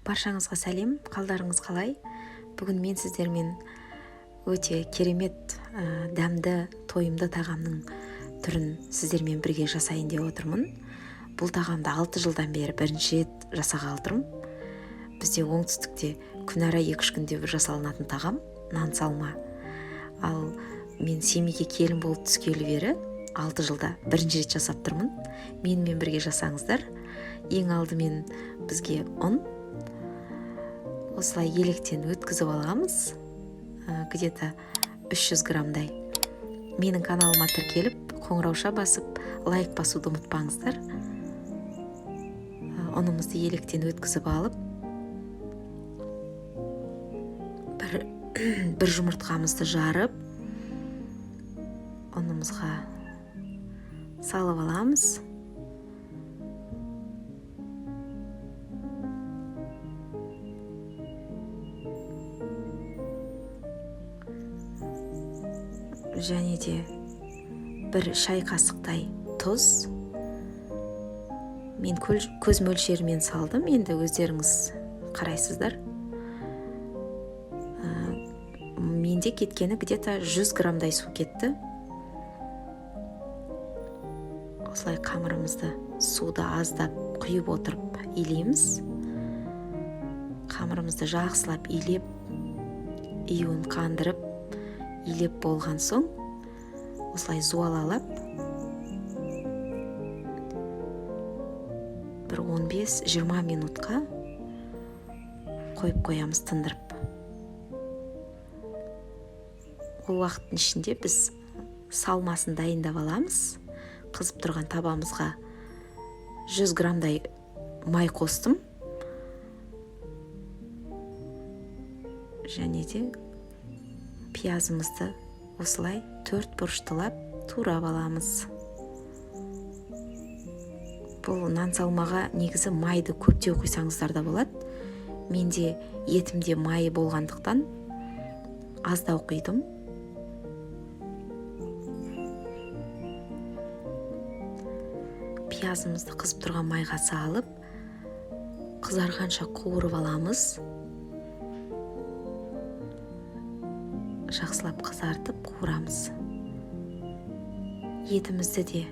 Баршаңызға сәлем, қалдарыңыз қалай? Бүгін мен сіздермен өте керемет, дәмді, тойымды тағамның түрін сіздермен бірге жасайын деп отырмын. Бұл тағамды 6 жылдан бері бірінші рет жасағалы тұрмын. Бізде оңтүстікте күнара 2-3 күнде бір жасалынатын тағам, нан салма. Ал мен семейге келін болып түскелі бері 6 жылда бірінші рет жасап тұрмын. Менімен бірге жасаңыздар. Ең алдымен бізге ұн осылай електен өткізіп аламыз, где-то 300 граммдай. Менің каналыма тіркеліп, қоңырауша басып, лайк басуды ұмытпаңыздар. Ұнымызды електен өткізіп алып, бір жұмыртқамызды жарып, ұнымызға салып аламыз. Және де бір шай қасықтай тұз. Мен көз мөлшерімен салдым, енді өздеріңіз қарайсыздар. Менде кеткені где-то 100 граммдай су кетті. Осылай қамырымызды суда аздап құйып отырып илейміз. Қамырымызды жақсылап илеп, июін қандырып, илеп болған соң, осылай зуалалап, бір 15-20 минутқа қойып қоямыз тындырып. Ол уақыттың ішінде біз салмасын дайындап аламыз. Қызып тұрған табамызға 100 граммдай май қостым. Және де пиязымызды осылай 4 бұрыштылап турап аламыз. Бұл нан салмаға негізі майды көптеу құйсаңыздар да болады. Менде етімде майы болғандықтан аздау құйдым. Пиязымызды қызып тұрған майға салып, қызарғанша қуырып аламыз. Жақсылап қызартып қуырамыз. Етімізді де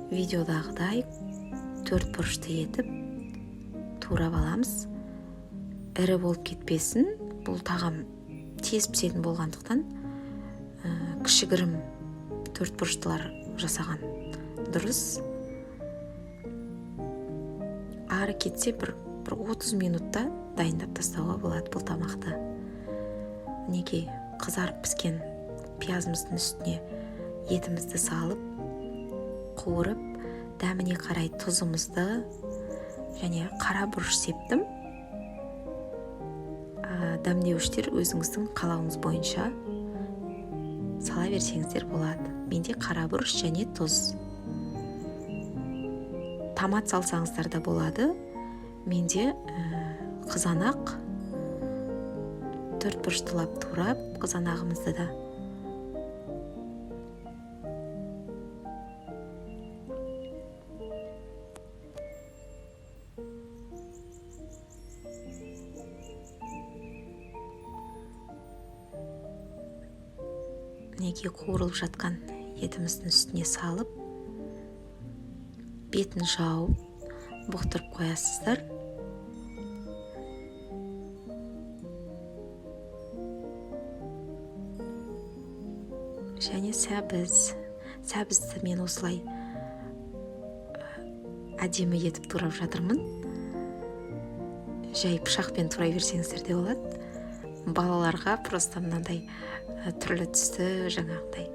видеодағыдай 4 бұрышты етіп турап аламыз. Ірі болып кетпесін. Бұл тағам тез пісетін болғандықтан кішігірім 4 бұрыштылар жасаған дұрыс. Ары кетсе бір 30 минутта дайындап тастауға болады бұл тамақты. Неге қызарып піскен пиязымыздың үстіне етімізді салып, қуырып, дәміне қарай тұзымызды және қара бұрыш септім. Дәмдеуіштер өзіңіздің қалауыңыз бойынша сала берсеңіздер болады. Менде қара бұрыш және тұз. Томат салсаңыздар да болады. Менде қызанақ 4 бұрыштылап турап, қызанағымызды да неге қуырылып жатқан етіміздің үстіне салып, бетін жауып, бұқтырып қоясыздар. Және сәбізді мен осылай әдемі етіп турап жатырмын. Жай пышақпен турай берсеңіздер де болады. Балаларға просто мынандай түрлі түсті, жаңағыдай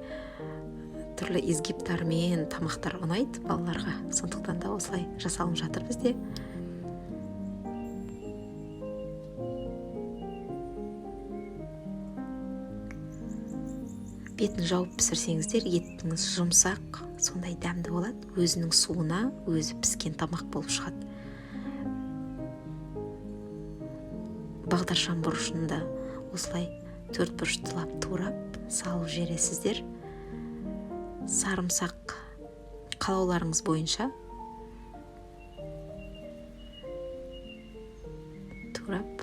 түрлі изгибтармен тамақтар ұнайды балаларға. Сондықтан да осылай жасалып жатыр бізде. Бетін жауып пісірсеңіздер, етіңіз жұмсақ, сондай дәмді болады. Өзінің суына өзі піскен тамақ болып шығады. Бағдаршам бұрышында осылай 4 бұрыштылап турап салып жібересіздер. Сарымсақ қалауларыңыз бойынша турап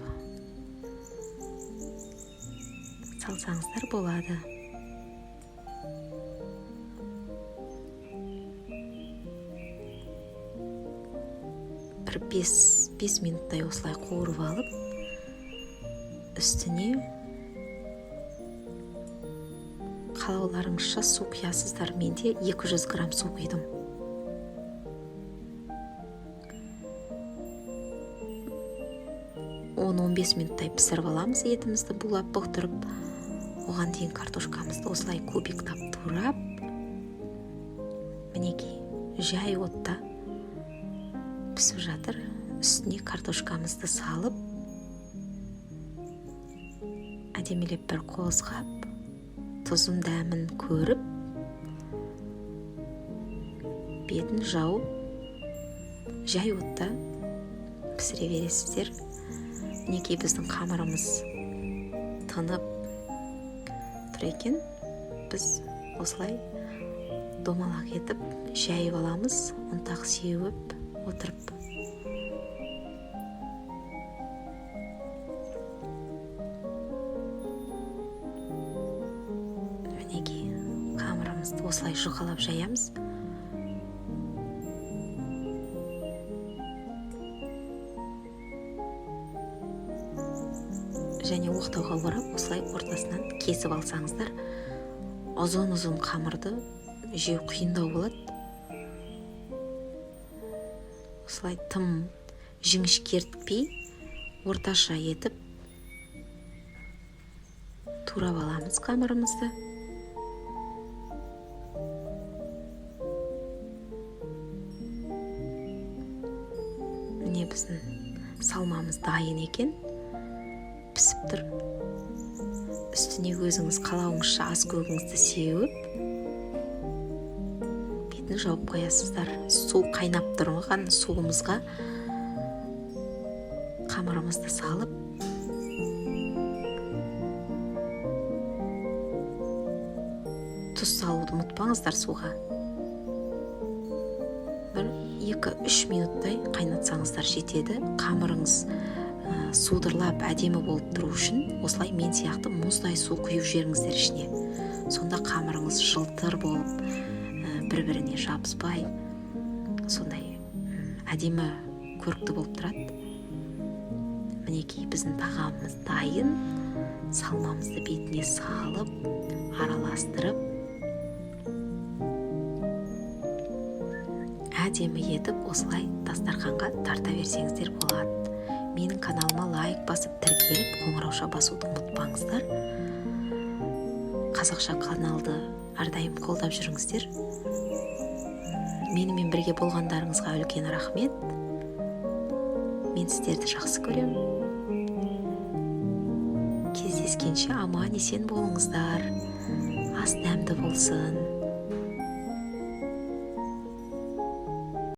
салсаңыздар болады. Бір 5 минуттай осылай қуырып алып, үстіне қалауларыңызша су құясыздар. Менде 200 грамм су құйдым. Он 15 минуттай пісіріп аламыз. Етімізді булап бұқтырып, оған дейін картошкамызды осылай кубиктап турап, мінекей жай отта пісіп жатыр. Үстіне картошкамызды салып, әдемелеп бір қозғап, тұзын дәмін көріп, бетін жауып, жай отта пісіре бересіздер. Мінекей біздің қамырымыз тынып тұр екен. Біз осылай домалақ етіп жайып аламыз, ұнтақ сеуіп отырып. Мінекей қамырымызды осылай жұқалап жаямыз. Және оқтауға орап, осылай ортасынан кесіп алсаңыздар, ұзын-ұзын қамырды жеу қиындау болады. Осылай тым жіңішкертпей, орташа етіп турап аламыз қамырымызды. Міне біздің салмамыз дайын екен. Пісіп тұр. Үстіне өзіңіз қалауыңызша ас көгіңізді сеуіп, бетін жауып қоясыздар. Су қайнап тұрған суымызға қамырымызды салып, тұз салуды ұмытпаңыздар суға. Бір 2-3 минуттай қайнатсаңыздар жетеді. Қамырыңыз судырлап әдемі болып тұру үшін осылай мен сияқты мұздай су құйып жіберіңіздер ішіне. Сонда қамырыңыз жылтыр болып, бір-біріне жабыспай, сондай әдемі көрікті болып тұрады. Мінекей біздің тағамымыз дайын. Салмамызды бетіне салып, араластырып, әдемі етіп осылай дастарханға тарта берсеңіздер болады. Менің каналыма лайк басып, тіркеліп, қоңырауша басуды ұмытпаңыздар. Қазақша каналды әрдайым қолдап жүріңіздер. Менімен бірге болғандарыңызға үлкен рахмет. Мен сіздерді жақсы көремін. Кездескенше аман есен болыңыздар. Ас дәмді болсын.